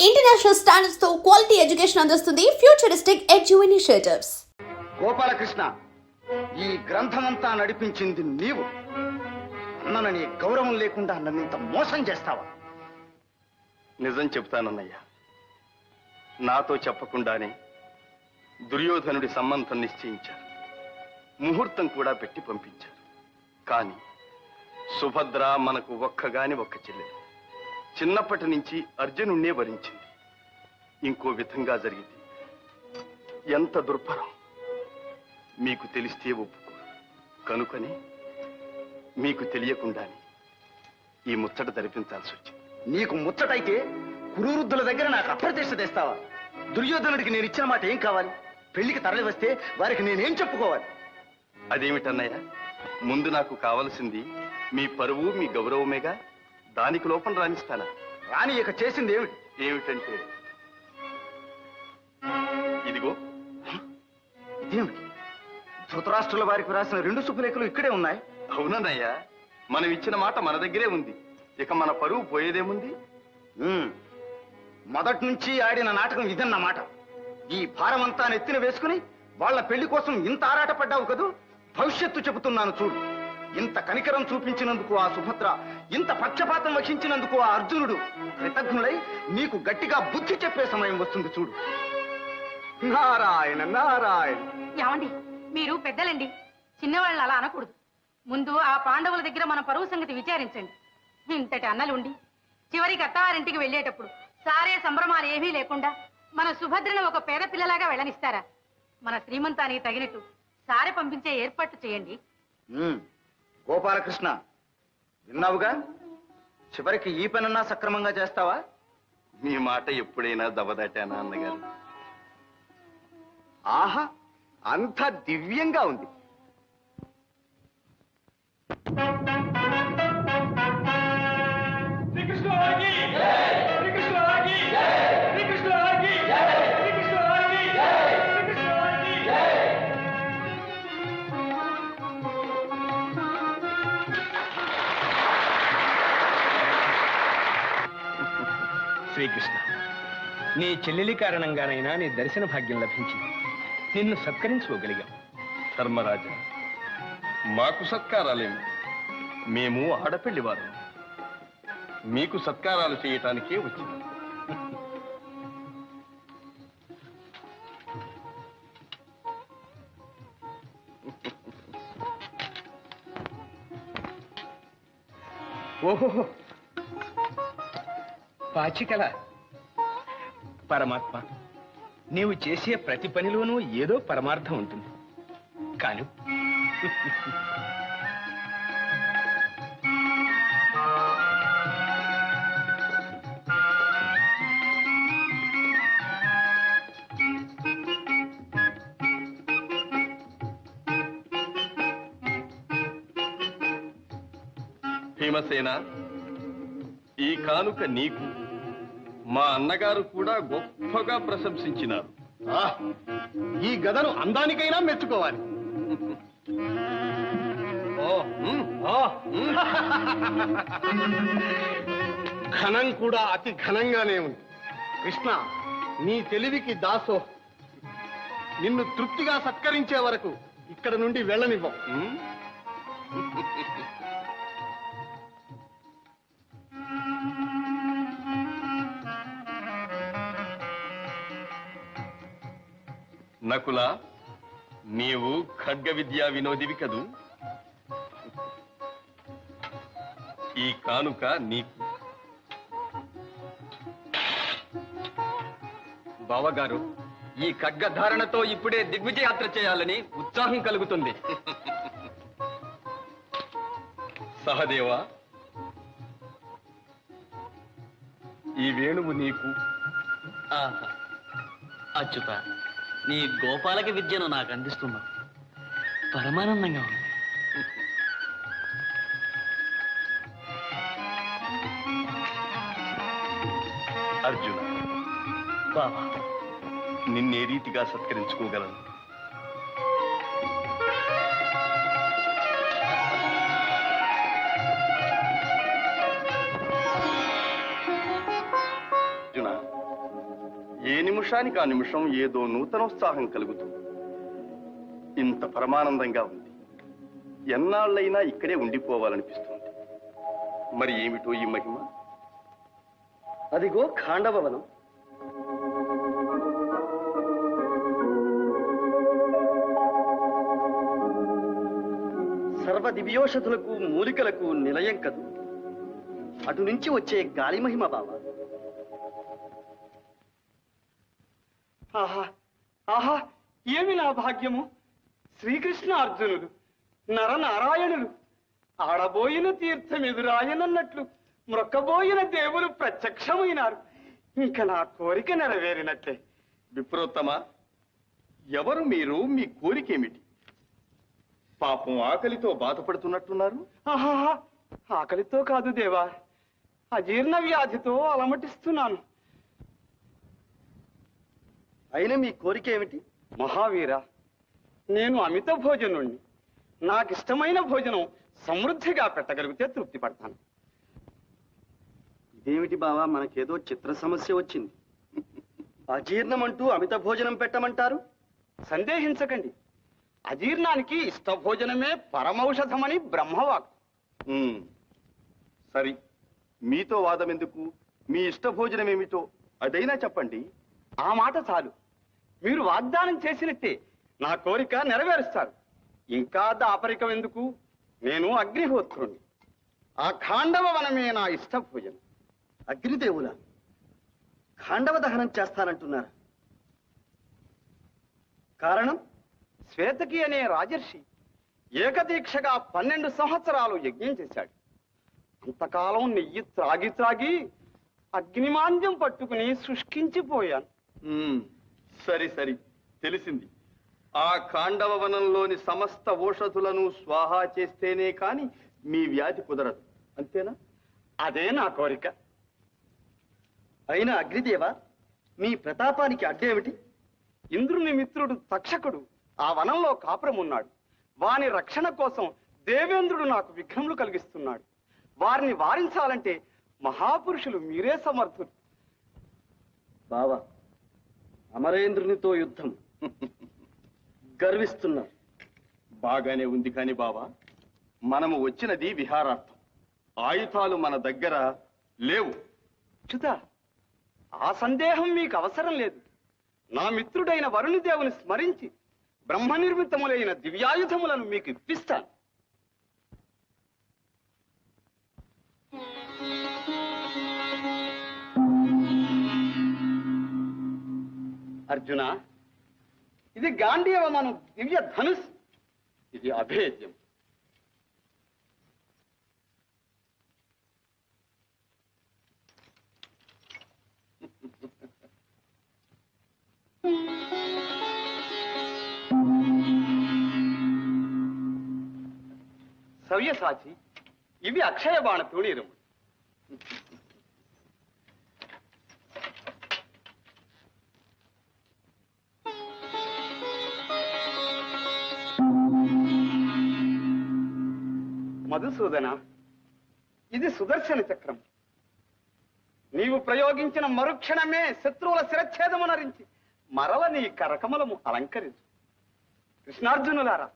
International standards తో quality education అందిస్తుంది futuristic edu initiatives. Gopalakrishna, ఈ గ్రంథమంతా నడిపించింది నీవు. అన్నని గౌరవం లేకుండా నన్నింత మోసం చేస్తావా? నిజం చెప్తానన్నయ్యా, నాతో చెప్పకుండానే దుర్యోధనుడి సంబంధం నిశ్చయించారు. ముహూర్తం కూడా పెట్టి పంపించారు. కానీ సుభద్ర మనకు ఒక్కగాని ఒక్క చెల్లెలు. చిన్నప్పటి నుంచి అర్జునుణ్ణే వరించింది. ఇంకో విధంగా జరిగింది. ఎంత దుర్భరం! మీకు తెలిస్తే ఒప్పుకోరు. కనుకనే మీకు తెలియకుండానే ఈ ముచ్చట జరిపించాల్సి వచ్చింది. నీకు ముచ్చటైతే కురువృద్ధుల దగ్గర నాకు అప్రతిష్ట తెస్తావా? దుర్యోధనుడికి నేను ఇచ్చిన మాట ఏం కావాలి? పెళ్లికి తరలి వస్తే వారికి నేనేం చెప్పుకోవాలి? అదేమిటన్నయ్య, ముందు నాకు కావలసింది మీ పరువు, మీ గౌరవమేగా. దానికి లోపం రాణిస్తానా? రాని ఇక చేసింది ఏమిటి? ఏమిటంటే ఇదిగో. ఇదేమిటి? ధృతరాష్ట్రుల వారికి రాసిన 2 శుభలేఖలు ఇక్కడే ఉన్నాయి. అవునన్నయ్యా, మనం ఇచ్చిన మాట మన దగ్గరే ఉంది. ఇక మన పరువు పోయేదేముంది? మొదటి నుంచి ఆడిన నాటకం ఇదన్నమాట. ఈ భారమంతా నెత్తిన వేసుకుని వాళ్ళ పెళ్లి కోసం ఇంత ఆరాటపడ్డావు కదూ. భవిష్యత్తు చెబుతున్నాను చూడు. ఇంత కనికరం చూపించినందుకు ఆ సుభద్ర, ఇంత పక్షపాతం వహించినందుకు ఆ అర్జునుడు కృతజ్ఞుడై నీకు గట్టిగా బుద్ధి చెప్పే సమయం వస్తుంది చూడు. నారాయణ నారాయణ. ఏమండి, మీరు పెద్దలండి, చిన్నవాళ్ళని అలా అనకూడదు. ముందు ఆ పాండవుల దగ్గర మన పరువు సంగతి విచారించండి. ఇంతటి అన్నలుండి చివరికి అత్తవారింటికి వెళ్ళేటప్పుడు సారే సంభ్రమాలు ఏమీ లేకుండా మన సుభద్రను ఒక పేద పిల్లలాగా వెళ్ళనిస్తారా? మన శ్రీమంతానికి తగినట్టు సారే పంపించే ఏర్పాటు చేయండి. గోపాలకృష్ణ, విన్నావుగా? చివరికి ఈ పనన్నా సక్రమంగా చేస్తావా? మీ మాట ఎప్పుడైనా దవదాటానా అన్నగారు? ఆహా, అంత దివ్యంగా ఉంది. శ్రీకృష్ణ, నీ చెల్లెలి కారణంగానైనా నీ దర్శన భాగ్యం లభించింది. నిన్ను సత్కరించుకోగలిగాం. ధర్మరాజా, మాకు సత్కారాలేమి? మేము ఆడపెళ్లివారు. మీకు సత్కారాలు చేయటానికే వచ్చింది. ఓహో, పాచికల పరమాత్మ, నీవు చేసే ప్రతి పనిలోనూ ఏదో పరమార్థం ఉంటుంది. కాను భీమసేన, ఈ కానుక నీకు మా అన్నగారు కూడా గొప్పగా ప్రశంసించినారు. ఈ గదను అందానికైనా మెచ్చుకోవాలి. ఘనం కూడా అతి ఘనంగానే ఉంది. కృష్ణ, నీ తెలివికి దాసో. నిన్ను తృప్తిగా సత్కరించే వరకు ఇక్కడ నుండి వెళ్ళనివ్వం. నకుల, నీవు ఖడ్గ విద్యా వినోదివి కదూ. ఈ కానుక నీకు. బావగారు, ఈ ఖడ్గధారణతో ఇప్పుడే దిగ్విజయాత్ర చేయాలని ఉత్సాహం కలుగుతుంది. సహదేవా, ఈ వేణువు నీకు. ఆహా, అచ్యుత, నీ గోపాలక విద్యను నాకు అందిస్తున్నా. పరమానందంగా ఉంది. అర్జున, బాబా, నిన్నే రీతిగా సత్కరించుకోగలను? ఏ నిమిషానికి ఆ నిమిషం ఏదో నూతనోత్సాహం కలుగుతుంది. ఇంత పరమానందంగా ఉంది. ఎన్నాళ్ళైనా ఇక్కడే ఉండిపోవాలనిపిస్తుంది. మరి ఏమిటో ఈ మహిమ? అదిగో ఖాండవవనం. సర్వ దివ్యోషధులకు మూలికలకు నిలయం కదు. అటు నుంచి వచ్చే గాలి మహిమ బావ. ఆహా ఆహా, ఏమి నా భాగ్యము! శ్రీకృష్ణ అర్జునులు నరనారాయణులు ఆడబోయిన తీర్థం ఎదురాయనన్నట్లు మ్రొక్కబోయిన దేవులు ప్రత్యక్షమైనారు. ఇంక నా కోరిక నెరవేరినట్లే. విప్రోత్తమ, ఎవరు మీరు? మీ కోరికేమిటి? పాపం ఆకలితో బాధపడుతున్నట్టున్నారు. ఆహా, ఆకలితో కాదు దేవా, అజీర్ణ వ్యాధితో అలమటిస్తున్నాను. అయినా మీ కోరిక ఏమిటి? మహావీర, నేను అమిత భోజనుణ్ణి. నాకిష్టమైన భోజనం సమృద్ధిగా పెట్టగలిగితే తృప్తి పడతాను. ఇదేమిటి బావా, మనకేదో చిత్ర సమస్య వచ్చింది. అజీర్ణం అంటూ అమిత భోజనం పెట్టమంటారు? సందేహించకండి, అజీర్ణానికి ఇష్ట భోజనమే పరమౌషధమని బ్రహ్మవాక్. సరి, మీతో వాదం ఎందుకు? మీ ఇష్ట భోజనం ఏమిటో అదైనా చెప్పండి. ఆ మాట చాలు. మీరు వాగ్దానం చేసినట్టే నా కోరిక నెరవేరుస్తారు. ఇంకా దాపరికం ఎందుకు? నేను అగ్నిహోత్రుణ్ణి. ఆ ఖాండవ వనమే నా ఇష్ట భోజనం. అగ్నిదేవుల ఖాండవ దహనం చేస్తానంటున్నారు. కారణం? శ్వేతకి అనే రాజర్షి ఏకదీక్షగా 12 సంవత్సరాలు యజ్ఞం చేశాడు. అంతకాలం నెయ్యి త్రాగి త్రాగి అగ్నిమాంద్యం పట్టుకుని శుష్కించిపోయాను. సరి సరి, తెలిసింది. ఆ ఖాండవ వనంలోని సమస్త ఔషధులను స్వాహా చేస్తేనే కాని మీ వ్యాధి కుదరదు, అంతేనా? అదే నా కోరిక. అయినా అగ్నిదేవ, మీ ప్రతాపానికి అడ్డేమిటి? ఇంద్రుని మిత్రుడు తక్షకుడు ఆ వనంలో కాపురం ఉన్నాడు. వాని రక్షణ కోసం దేవేంద్రుడు నాకు విఘ్నములు కలిగిస్తున్నాడు. వారిని వారించాలంటే మహాపురుషులు మీరే సమర్థులు. బావా, అమరేంద్రునితో యుద్ధం గర్విస్తున్నారు. బాగానే ఉంది కాని బావా, మనము వచ్చినది విహారార్థం. ఆయుధాలు మన దగ్గర లేవు. చ్యుత, ఆ సందేహం మీకు అవసరం లేదు. నా మిత్రుడైన వరుణి దేవుని స్మరించి బ్రహ్మ నిర్మితములైన దివ్యాయుధములను మీకు ఇప్పిస్తాను. అర్జున, ఇది గాంధీవమను దివ్య ధనుస్. ఇది అభేద్యం. సవ్యసాచి, ఇవి అక్షయ బాణ తూణీరము. మధుసూదన, ఇది సుదర్శన చక్రం. నీవు ప్రయోగించిన మరుక్షణమే శత్రువుల శిరచ్ఛేదమునరించి మరల నీ కరకమలము అలంకరించు. కృష్ణార్జునులారా,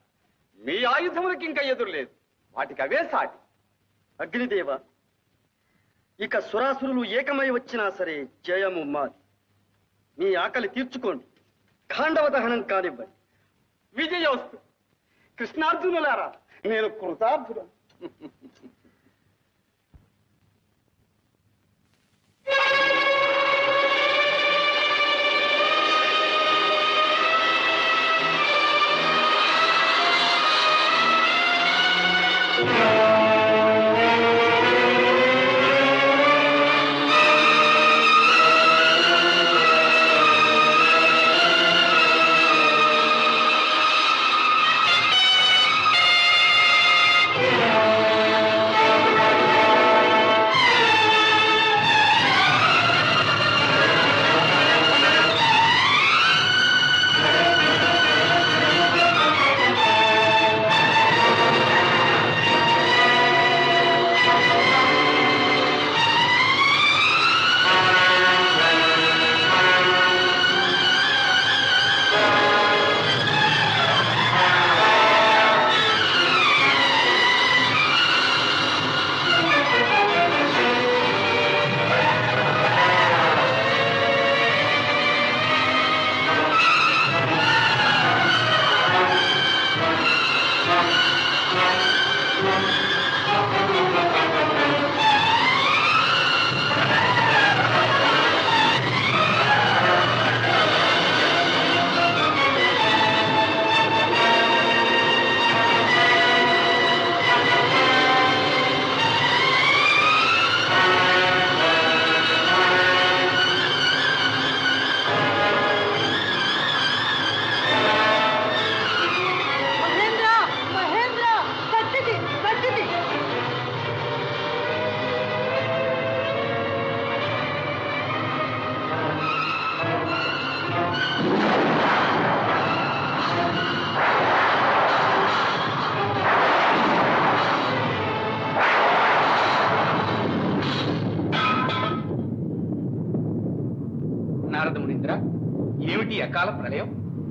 మీ ఆయుధములకి ఇంకా ఎదురు లేదు. వాటికి అవే సాటి. అగ్నిదేవ, ఇక సురాసురులు ఏకమై వచ్చినా సరే జయము మాది. మీ ఆకలి తీర్చుకోండి, ఖాండవ దహనం కానివ్వండి. విజయోస్తు. కృష్ణార్జునులారా, నేను కృతార్థుడు. నారద మునీంద్ర, ఏమిటి అకాల ప్రళయం?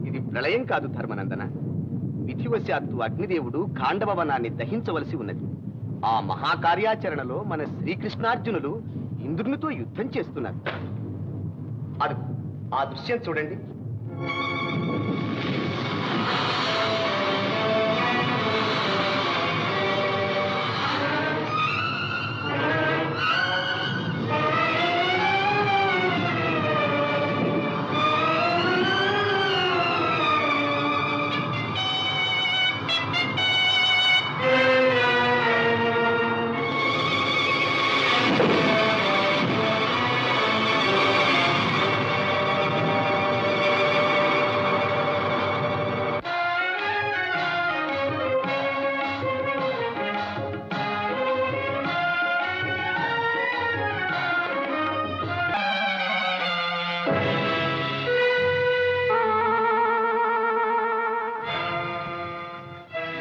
ఇది ప్రళయం కాదు ధర్మనందన. విధివశాత్తు అగ్నిదేవుడు ఖాండవనాన్ని దహించవలసి ఉన్నది. ఆ మహాకార్యాచరణలో మన శ్రీకృష్ణార్జునులు ఇంద్రునితో యుద్ధం చేస్తున్నారు. అది ఆ దృశ్యం చూడండి.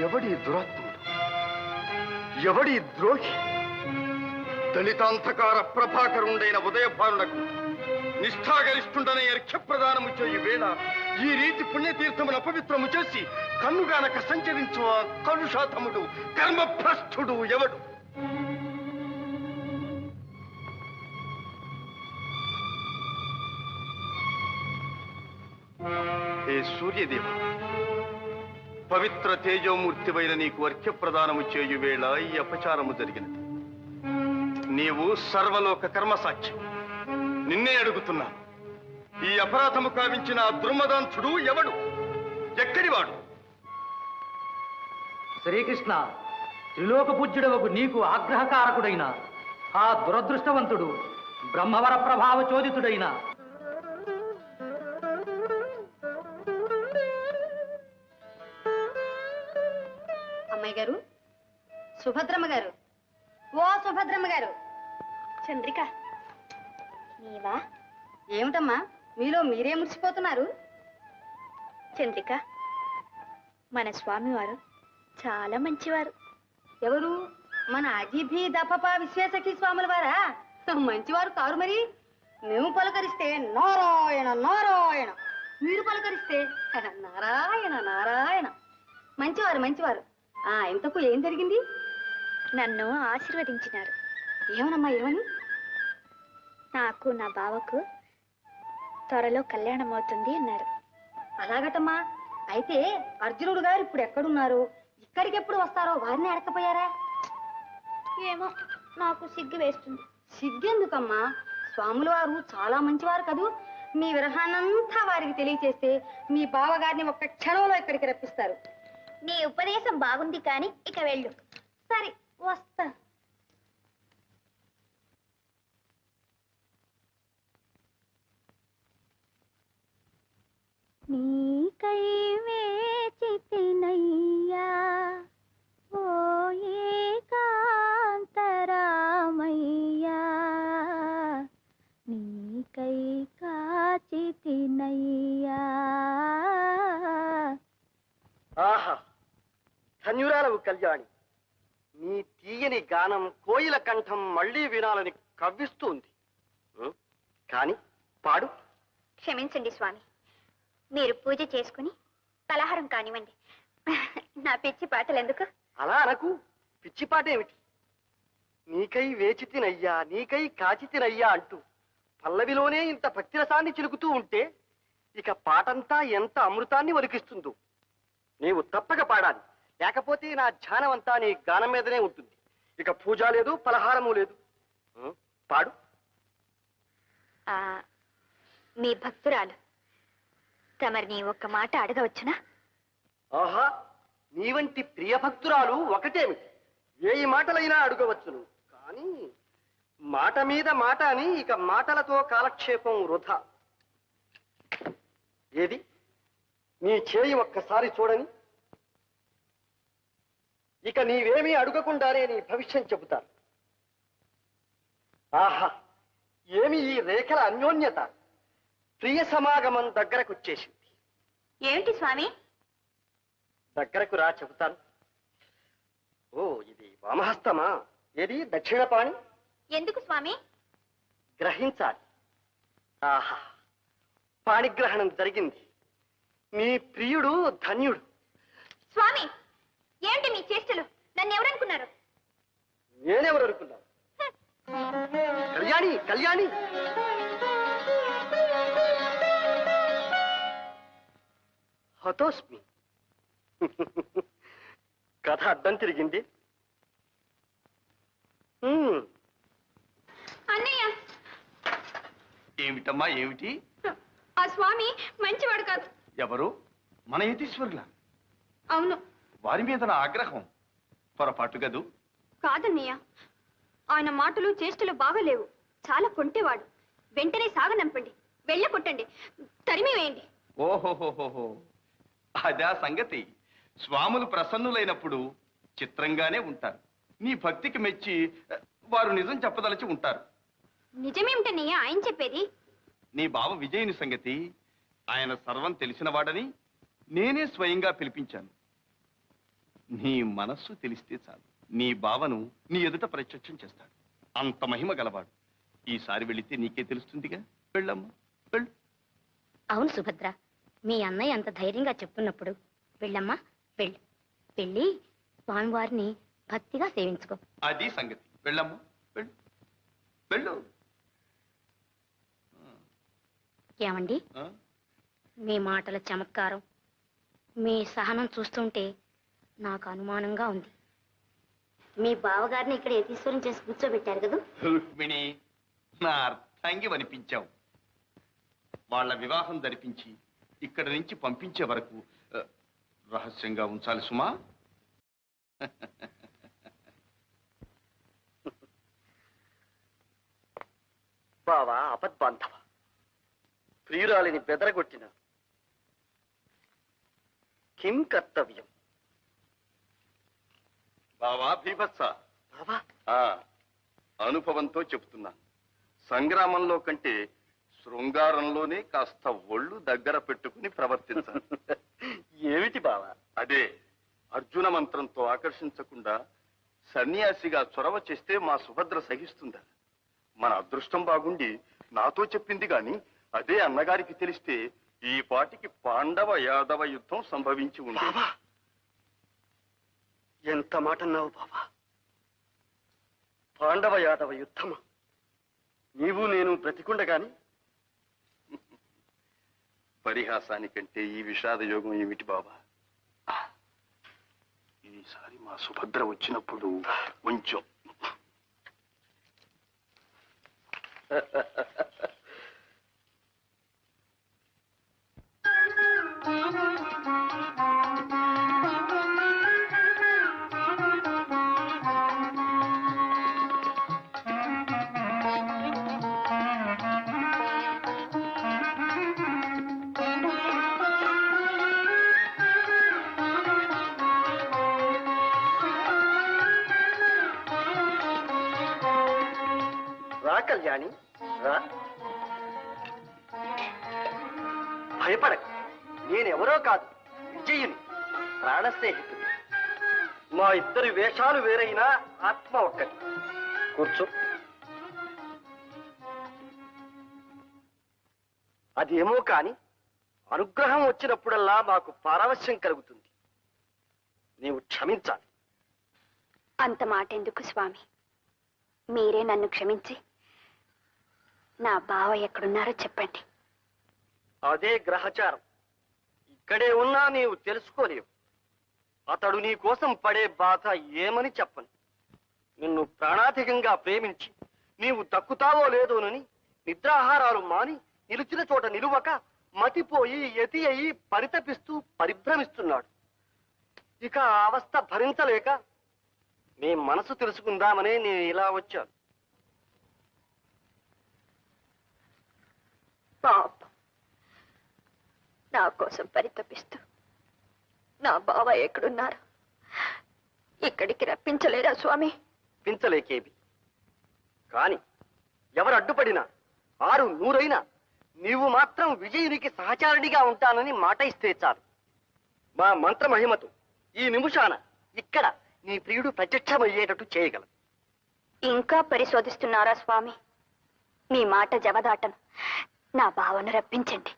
ఎవడి దురాత్ముడు, ఎవడి ద్రోహి? దళితాంధకార ప్రభాకరుండైన ఉదయభానునకు నిష్ఠాగరిష్ఠుండనే అర్ఘ్యప్రదానము చేయు వేళ ఈ రీతి పుణ్యతీర్థమును అపవిత్రము చేసి కన్నుగానక సంచరించు ఆ కలుషాతముడు కర్మభ్రష్టుడు ఎవడు? హే సూర్యదేవ, పవిత్ర తేజోమూర్తివైన నీకు అర్ఘ్యప్రదానము చేయు వేళ ఈ అపచారము జరిగినది. నీవు సర్వలోక కర్మసాక్షి. నిన్నే అడుగుతున్నాను, ఈ అపరాధము కావించిన ఆ దుర్మదాంతుడు ఎవడు? ఎక్కడివాడు? శ్రీకృష్ణ, త్రిలోక పూజ్యుడవకు నీకు ఆగ్రహకారకుడైన ఆ దురదృష్టవంతుడు బ్రహ్మవర ప్రభావ చోదితుడైన అమ్మాయి గారు, సుభద్రమ్మ గారు, ఓ సుభద్రమ్మ గారు. చంద్రిక, నీవా? ఏమిటమ్మా మీలో మీరే మురిసిపోతున్నారు? చంద్రిక, మన స్వామివారు చాలా మంచివారు. ఎవరు? మన అజిభి దపప విశ్వేశకి స్వాముల వారా? మంచివారు కారు మరి. మేము పలకరిస్తే నారాయణ నారాయణ, మీరు పలకరిస్తే నారాయణ నారాయణ. మంచివారు మంచివారు. ఇంతకు ఏం జరిగింది? నన్ను ఆశీర్వదించినారు. ఏమనమ్మా ఏమని? నాకు నా బావకు త్వరలో కళ్యాణం అవుతుంది అన్నారు. అలాగటమ్మా. అయితే అర్జునుడు గారు ఇప్పుడు ఎక్కడున్నారు, ఇక్కడికి ఎప్పుడు వస్తారో వారిని అడకపోయారా? ఏమో, నాకు సిగ్గు వేస్తుంది. సిగ్గెందుకమ్మా? స్వాముల వారు చాలా మంచివారు కదూ. మీ విరహాన్నంతా వారికి తెలియచేస్తే మీ బావగారిని ఒక్క క్షణంలో ఇక్కడికి రప్పిస్తారు. నీ ఉపదేశం బాగుంది, కానీ ఇక వెళ్ళు. సరే, వస్తా. నీకై వేచితినయ్యా ఓ ఏకాంతరామయ్యా, నీకై కాచితినయ్యా. ఆహా, ధన్యురాలవు కళ్యాణి. నీ తీయని గానం కోయిల కంఠం మళ్ళీ వినాలని కవ్విస్తుంది. కాని పాడు. క్షమించండి స్వామి, మీరు పూజ చేసుకుని పలహారం కానివ్వండి. నా పిచ్చి పాటలు ఎందుకు? అలా అనకు. పిచ్చిపాటేమిటి? నీకై వేచితినయ్యా, నీకై కాచితినయ్యా అంటూ పల్లవిలోనే ఇంత భక్తిరసాన్ని చిలుకుతూ ఉంటే ఇక పాటంతా ఎంత అమృతాన్ని ఒలికిస్తుందో. నీవు తప్పక పాడాలి, లేకపోతే నా ధ్యానం అంతా నీ గానం మీదనే ఉంటుంది. ఇక పూజ లేదు, పలహారము లేదు. పాడు. మీ భక్తురాలు తమరిని ఒక్క మాట అడగవచ్చునా? ఆహా, నీ వంటి ప్రియ భక్తురాలు ఒకటేమిటి, ఏ మాటలైనా అడగవచ్చును. కానీ మాట మీద మాట అని ఇక మాటలతో కాలక్షేపం వృధా. ఏది నీ చేయి ఒక్కసారి చూడని. ఇక నీవేమీ అడగకుండానే నీ భవిష్యం చెబుతాను. ఆహా, ఏమి ఈ రేఖల అన్యోన్యత! ప్రియ సమాగమం దగ్గరకు వచ్చేసింది. ఏమిటి స్వామి? దగ్గరకు రా, చెబుతాను. ఓ, ఇది వామహస్తమా? ఏది దక్షిణపాణి? ఎందుకు స్వామి? గ్రహించాలి. ఆహా, పాణిగ్రహణం జరిగింది. నీ ప్రియుడు ధన్యుడు. స్వామి, ఏమిటి మీ చేష్టలు? నన్ను ఎవరనుకున్నారు? నేనెవరు అనుకున్నావు? కళ్యాణి, కళ్యాణి, హతోస్మి. కథ అడ్డం తిరిగింది. అన్నయ్య, ఏమిటమ్మా ఏమిటి? ఆ స్వామి మంచివాడు కాదు. ఎవరు? మన యతీశ్వరుల? అవును. వారి మీద నా ఆగ్రహం పొరపాటు గదు. కాదన్నయ్య, ఆయన మాటలు చేష్టలు బాగలేవు. చాలా కొంటేవాడు. వెంటనే సాగనంపండి, వెళ్ళ కొట్టండి, తరిమి వేయండి. ఓహోహోహోహో, అదా సంగతి. స్వాములు ప్రసన్నులైనప్పుడు చిత్రంగానే ఉంటారు. నీ భక్తికి మెచ్చి వారు నిజం చెప్పదలచి ఉంటారు. నిజమేమిటన్నయ్య ఆయన చెప్పేది? నీ బావ విజయుని సంగతి ఆయన సర్వం తెలిసిన వాడని నేనే స్వయంగా పిలిపించాను. నీ మనస్సు తెలిస్తే చాలు, నీ బావను నీ ఎదుట ప్రత్యక్షం చేస్తాడు. అంత మహిమ గలవాడు. ఈసారి వెళితే నీకే తెలుస్తుందిగా. వెళ్ళమ్మా, వెళ్ళు. అవును సుభద్ర, మీ అన్నయ్య అంత ధైర్యంగా చెప్తున్నప్పుడు వెళ్ళమ్మా, వెళ్ళు. వెళ్ళి స్వామివారిని భక్తిగా సేవించుకో. అది సంగతి. వెళ్ళమ్మా, వెళ్ళు, వెళ్ళు. ఏమండి, మీ మాటల చమత్కారం, మీ సహనం చూస్తుంటే నాకు అనుమానంగా ఉంది. మీ బావగారిని ఇక్కడ యతీశ్వరం చేసి కూర్చోబెట్టారు కదా? రుక్మిణి, నా అర్థంగి వనిపించావు. వాళ్ళ వివాహం జరిపించి ఇక్కడి నుంచి పంపించే వరకు రహస్యంగా ఉంచాలి సుమా. బావా అపద్బాంధవ, ప్రియురాలిని బెదరగొట్టిన కిం కర్తవ్యం? బావా భీభత్స, బావా అనుభవంతో చెప్తున్నాను. సంగ్రామంలో కంటే శృంగారంలోనే కాస్త ఒళ్ళు దగ్గర పెట్టుకుని ప్రవర్తించాలి. ఏమిటి బావా? అదే, అర్జున మంత్రంతో ఆకర్షించకుండా సన్యాసిగా చొరవ చేస్తే మా సుభద్ర సహిస్తుందా? మన అదృష్టం బాగుండి నాతో చెప్పింది గాని అదే అన్నగారికి తెలిస్తే ఈ పాటికి పాండవ యాదవ యుద్ధం సంభవించి ఉండేది. ఎంత మాట అన్నావు బావా? పాండవ యాదవ యుద్ధమా? నీవు నేను బ్రతికుండగాని? పరిహాసానికంటే ఈ విషాద యోగం ఏమిటి బాబా? ఈసారి మా సుభద్ర వచ్చినప్పుడు కొంచెం కళ్యాణి, రా. భయపడక, నేనెవరో కాదు, విజయుని ప్రాణ స్నేహితుడు. మా ఇద్దరి వేషాలు వేరైనా ఆత్మ ఒక్కటి. కూర్చో. అదేమో కాని అనుగ్రహం వచ్చినప్పుడల్లా మాకు పారవశ్యం కలుగుతుంది. నీవు క్షమించాలి. అంత మాట ఎందుకు స్వామి? మీరే నన్ను క్షమించి నా బావ ఎక్కడున్నారో చెప్పండి. అదే గ్రహచారం. ఇక్కడే ఉన్నా నీవు తెలుసుకోలేవు. అతడు నీ కోసం పడే బాధ ఏమని చెప్పను. నిన్ను ప్రాణాధికంగా ప్రేమించి నీవు దక్కుతావో లేదోనని నిద్రాహారాలు మాని నిలిచిన చోట నిలువక మతిపోయి యతి అయి పరితపిస్తూ పరిభ్రమిస్తున్నాడు. ఇక ఆ అవస్థ భరించలేక నీ మనసు తెలుసుకుందామనే నేను ఇలా వచ్చాను. పాపం, నా కోసం పరితపిస్తూ నా బావ ఎక్కడున్నారు? ఇక్కడికి రప్పించలేరా స్వామి? పించలేకేవి. కాని ఎవరు అడ్డుపడినా 6 100 నీవు మాత్రం విజయునికి సహచారిణిగా ఉంటానని మాట ఇస్తే చాలు. మా మంత్ర మహిమతో ఈ నిమిషాన ఇక్కడ నీ ప్రియుడు ప్రత్యక్షమయ్యేటట్టు చేయగలరు. ఇంకా పరిశోధిస్తున్నారా స్వామి? మీ మాట జవదాటను. నా బావను రప్పించండి.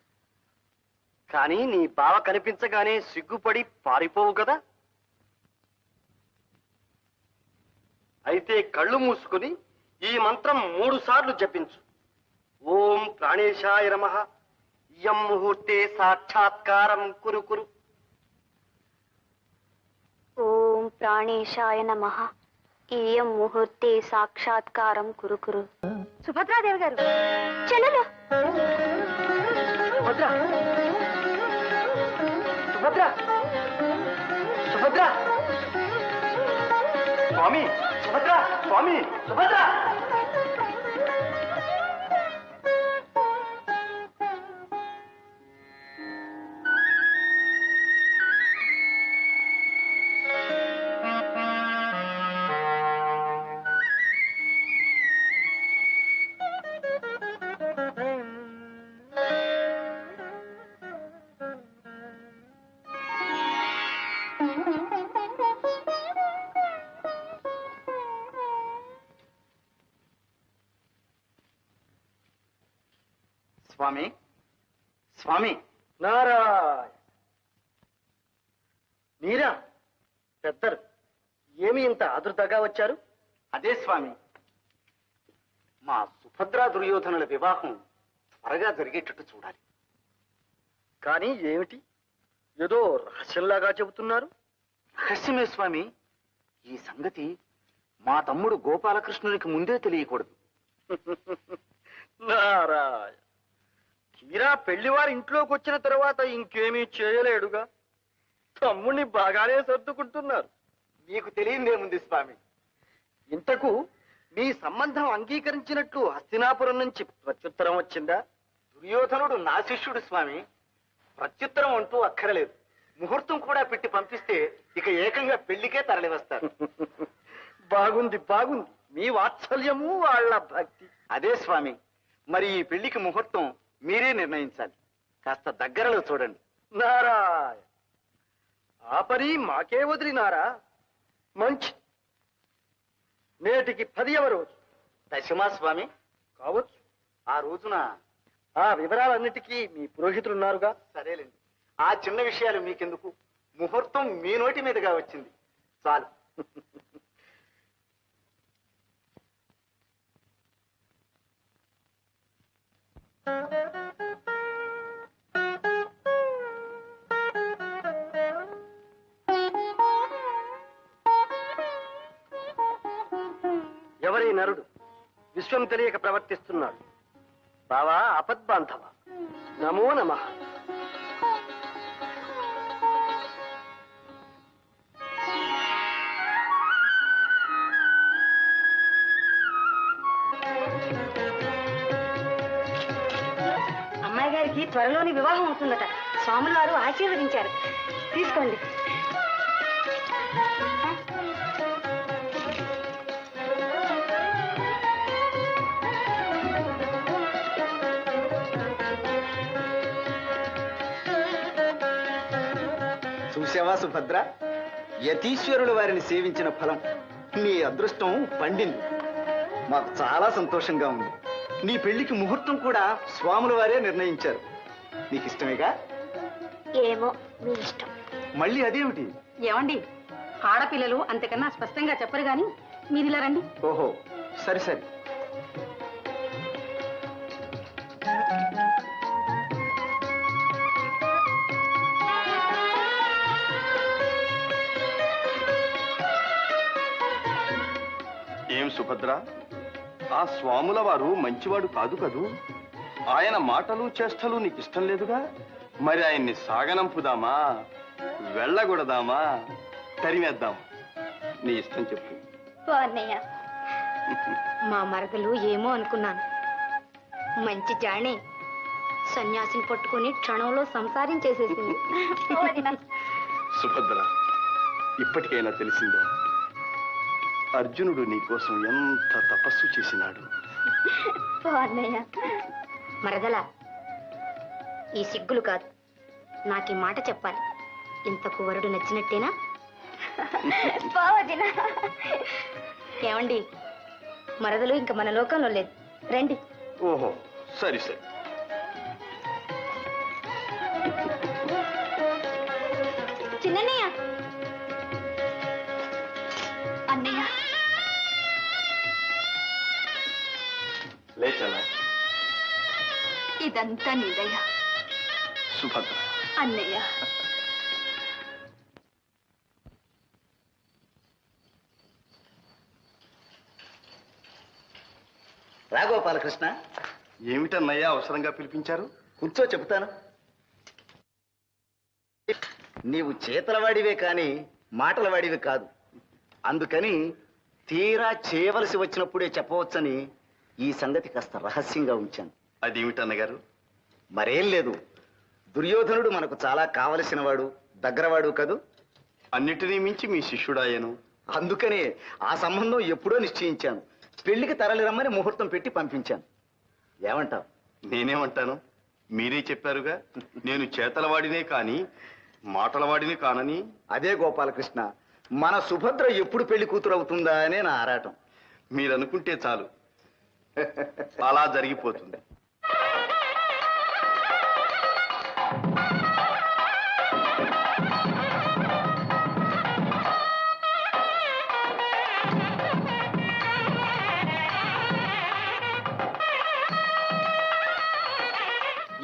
కానీ నీ బావ కనిపించగానే సిగ్గుపడి పారిపోవు కదా? అయితే కళ్ళు మూసుకుని ఈ మంత్రం 3 సార్లు జపించు. ఓం ప్రాణేశాయ నమః యం ముహూర్తే సాక్షాత్కారం కురు కురు. ఓం ప్రాణేశాయ నమః ఇయం ముహూర్తే సాక్షాత్కారం కురు కురు. సుభద్రాదేవి గారు చెల్లెలు. సుభద్ర సుభద్ర సుభద్ర స్వామి సుభద్ర స్వామి సుభద్ర. స్వామి స్వామి. నారాయణ, మీరా పెద్దలు? ఏమి ఇంత ఆదుర్దాగా వచ్చారు? అదే స్వామి, మా సుభద్రా దుర్యోధనుల వివాహం త్వరగా జరిగేటట్టు చూడాలి. కానీ ఏమిటి, ఏదో రహస్యంలాగా చెబుతున్నారు? రహస్యమే స్వామి. ఈ సంగతి మా తమ్ముడు గోపాలకృష్ణునికి ముందే తెలియకూడదు. నారాయణ, తీరా పెళ్లివారి ఇంట్లోకి వచ్చిన తర్వాత ఇంకేమీ చేయలేడుగా. తమ్ముణ్ణి బాగానే సర్దుకుంటున్నారు. మీకు తెలియదేముంది స్వామి. ఇంతకు మీ సంబంధం అంగీకరించినట్లు హస్తినాపురం నుంచి ప్రత్యుత్తరం వచ్చిందా? దుర్యోధనుడు నా శిష్యుడు స్వామి. ప్రత్యుత్తరం అంటూ అక్కరలేదు. ముహూర్తం కూడా పెట్టి పంపిస్తే ఇక ఏకంగా పెళ్లికే తరలి వస్తారు. బాగుంది బాగుంది, మీ వాత్సల్యము వాళ్ళ భక్తి. అదే స్వామి, మరి ఈ పెళ్లికి ముహూర్తం మీరే నిర్ణయించాలి. కాస్త దగ్గరలో చూడండి. నారాయణ, ఆ పని మాకే వదిలినారా? మంచి. నేటికి 10వ రోజు. దశమా స్వామి? కావచ్చు. ఆ రోజున ఆ వివరాలన్నిటికీ మీ పురోహితులున్నారుగా. సరేలేండి, ఆ చిన్న విషయాలు మీకెందుకు. ముహూర్తం మీ నోటి మీదుగా వచ్చింది చాలు. ఎవరి నరుడు విశ్వం తెలియక ప్రవర్తిస్తున్నాడు? బావా ఆపద్బాంధవ, నమో నమః. అమ్మాయి గారికి త్వరలోని వివాహం అవుతుందట. స్వాముల వారు ఆశీర్వదించారు. తీసుకోండి. చూసావా సుభద్ర, యతీశ్వరుడు వారిని సేవించిన ఫలం. నీ అదృష్టం పండింది. మాకు చాలా సంతోషంగా ఉంది. నీ పెళ్లికి ముహూర్తం కూడా స్వాముల వారే నిర్ణయించారు. నీకు ఇష్టమేగా? ఏమో, మీ ఇష్టం. మళ్ళీ అదేమిటి? ఏమండి, ఆడపిల్లలు అంతకన్నా స్పష్టంగా చెప్పరు గాని మీరు ఇలా రండి. ఓహో, సరే సరే. ఏం సుభద్ర, ఆ స్వాముల వారు మంచివాడు కాదు కదూ? ఆయన మాటలు చేష్టలు నీకు ఇష్టం లేదుగా? మరి ఆయన్ని సాగనంపుదామా, వెళ్ళగొడదామా, తరిమేద్దామా? నీ ఇష్టం చెప్పు. అన్నయ్య, మా మరదలు ఏమో అనుకున్నాను. మంచి జాణే, సన్యాసిని పట్టుకుని క్షణంలో సంసారం చేసేసింది. సుభద్ర, ఇప్పటికైనా తెలిసిందా అర్జునుడు నీ కోసం ఎంత తపస్సు చేసినాడు? అన్నయ్య, మరదల, ఈ సిగ్గులు కాదు, నాకు ఈ మాట చెప్పాలి. ఇంతకు వరుడు నచ్చినట్టేనా? ఏమండి, మరదలు ఇంక మన లోకంలో లేదు. రండి. ఓహో, సరే సరే. ఇదంతా నీదయ్య. సుభద్ర, అన్నయ్య, రాగోపాలకృష్ణ, ఏమిటన్నయ్యా అవసరంగా పిలిపించారు? కూర్చో చెబుతాను. నీవు చేతలవాడివే కాని మాటలవాడివి కాదు. అందుకని తీరా చేయవలసి వచ్చినప్పుడే చెప్పవచ్చని ఈ సంగతి కాస్త రహస్యంగా ఉంచాను. అదేమిటన్నగారు? మరేం లేదు, దుర్యోధనుడు మనకు చాలా కావలసిన వాడు, దగ్గరవాడు కదూ. అన్నిటినీ మించి మీ శిష్యుడాయను. అందుకనే ఆ సంబంధం ఎప్పుడో నిశ్చయించాను. పెళ్లికి తరలి రమ్మని ముహూర్తం పెట్టి పంపించాను. ఏమంటావు? నేనేమంటాను? మీరే చెప్పారుగా, నేను చేతలవాడినే కాని మాటలవాడిని కానని. అదే గోపాలకృష్ణ, మన సుభద్ర ఎప్పుడు పెళ్లి కూతురు అవుతుందా అనే నా ఆరాటం. మీరనుకుంటే చాలు, అలా జరిగిపోతుంది.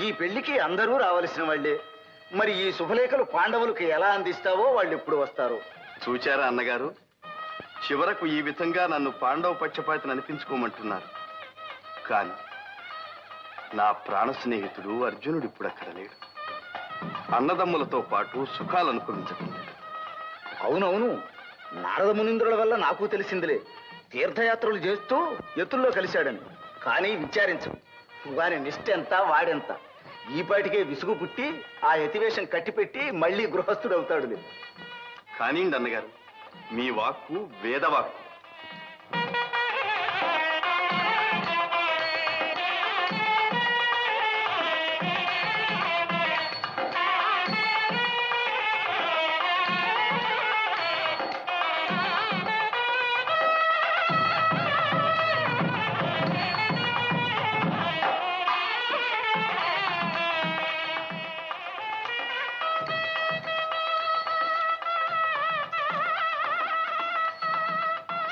ఈ పెళ్లికి అందరూ రావలసిన వాళ్ళే. మరి ఈ శుభలేఖలు పాండవులకు ఎలా అందిస్తావో వాళ్ళు ఎప్పుడు వస్తారో. చూచారా అన్నగారు, చివరకు ఈ విధంగా నన్ను పాండవ పక్షపాతిని అనిపించుకోమంటున్నారు. కాని నా ప్రాణ స్నేహితుడు అర్జునుడు ఇప్పుడు అక్కడ లేడు. అన్నదమ్ములతో పాటు సుఖాలు అనుభవించకుండా. అవునవును, నారద మునీంద్రుల వల్ల నాకు తెలిసిందిలే. తీర్థయాత్రలు చేస్తూ ఎత్తుల్లో కలిశాడని. కానీ విచారించు, వారి నిష్ఠ ఎంత, వాడెంత. ఈ పాటికే విసుగు పుట్టి ఆ యతివేషం కట్టిపెట్టి మళ్ళీ గృహస్థుడు అవుతాడులే. కానివ్వండి అన్నగారు, మీ వాక్కు వేదవాక్కు.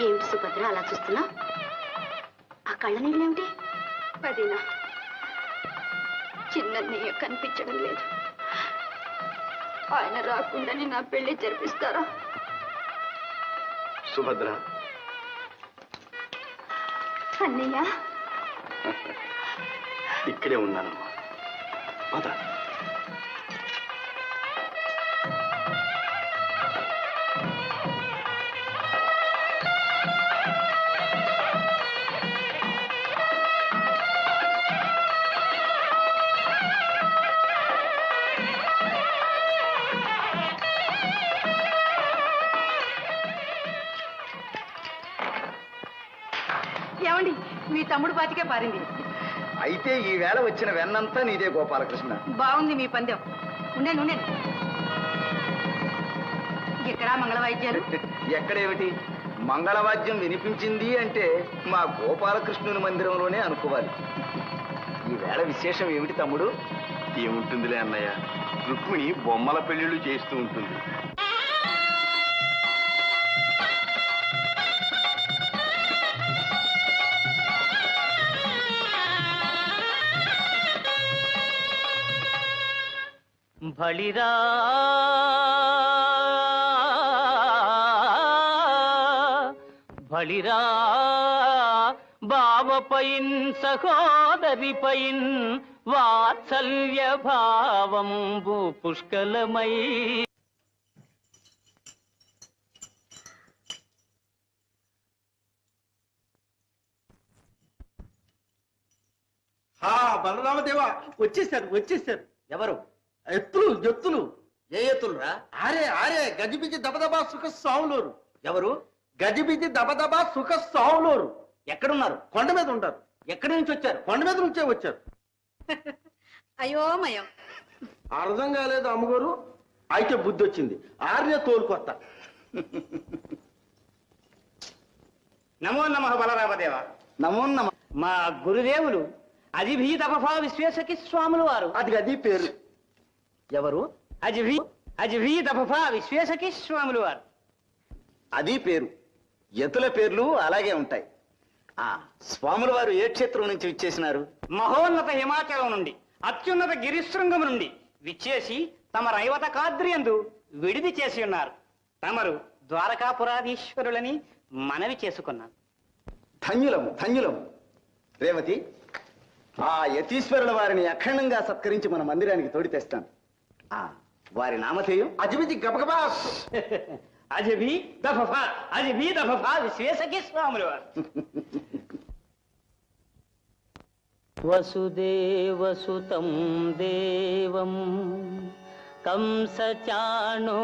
ఏమిటి సుభద్ర అలా చూస్తున్నా? ఆ కళ్ళ నీళ్ళేమిటి? పదినా చిన్నయ్య కనిపించడం లేదు. ఆయన రాకుండానే నా పెళ్లి జరిపిస్తారా? సుభద్ర, అన్నయ్య ఇక్కడే ఉన్నానమ్మా. పద. ఏమండి, మీ తమ్ముడు బాతికే పారింది. అయితే ఈ వేళ వచ్చిన వెన్నంతా నీదే గోపాలకృష్ణ. బాగుంది మీ పందెం. ఉండండి ఉండండి. ఎక్కడా మంగళ వాయిద్యాలు? ఎక్కడేమిటి, మంగళవాద్యం వినిపించింది అంటే మా గోపాలకృష్ణుని మందిరంలోనే అనుకోవాలి. ఈ వేళ విశేషం ఏమిటి తమ్ముడు? ఏముంటుందిలే అన్నయ్య, రుక్మిణి బొమ్మల పెళ్లిళ్ళు చేస్తూ ఉంటుంది. బళిరా బళిరా బావపైన్ సహోదరిపైన్ వాత్సల్య భావంబు పుష్కలమై. బలరామదేవా, వచ్చేసారు వచ్చేసారు. ఎవరు? ఎత్తులు. ఏ ఎత్తులురా? ఆరే గజిబిజి దబదబా సుఖ సావులోరు. ఎవరు? గజిబిజి దబదబా సుఖ సావులోరు. ఎక్కడున్నారు? కొండ మీద ఉంటారు. ఎక్కడి నుంచి వచ్చారు? కొండ మీద నుంచే వచ్చారు. అయోమయం. అర్థం కాలేదు అమ్మగారు. అయితే బుద్ధి వచ్చింది. ఆర్య తోలుకొత్త. నమో నమః బలరామదేవ. నమో నమ. మా గురుదేవులు అజిభీతపఫా విశ్వేశకి స్వాములు వారు. అది పేరు. ఎవరు? అజిభీతపఫా విశ్వేశకి స్వాములు వారు. అది పేరు. ఎత్తుల పేర్లు అలాగే ఉంటాయి. స్వాముల వారు ఏ క్షేత్రం నుంచి విచ్చేసినారు? మహోన్నత హిమాచలం నుండి, అత్యున్నత గిరిశృంగం నుండి విచ్చేసి తమ రైవత కాద్రియందు విడిది చేసి ఉన్నారు. తమరు ద్వారకాపురాధీశ్వరులని మనవి చేసుకున్నాను. ధన్యులము ధన్యులము. రేవతి, ఆ యతీశ్వరుల వారిని అఖండంగా సత్కరించి మన మందిరానికి తోడి తెస్తాను. వారి నామధేయం అజిమితి గబగబా. అజబీ దఫఫా విశ్వేశకి స్వాములు వారు. వసుదేవసుతం దేవం కంసచాణో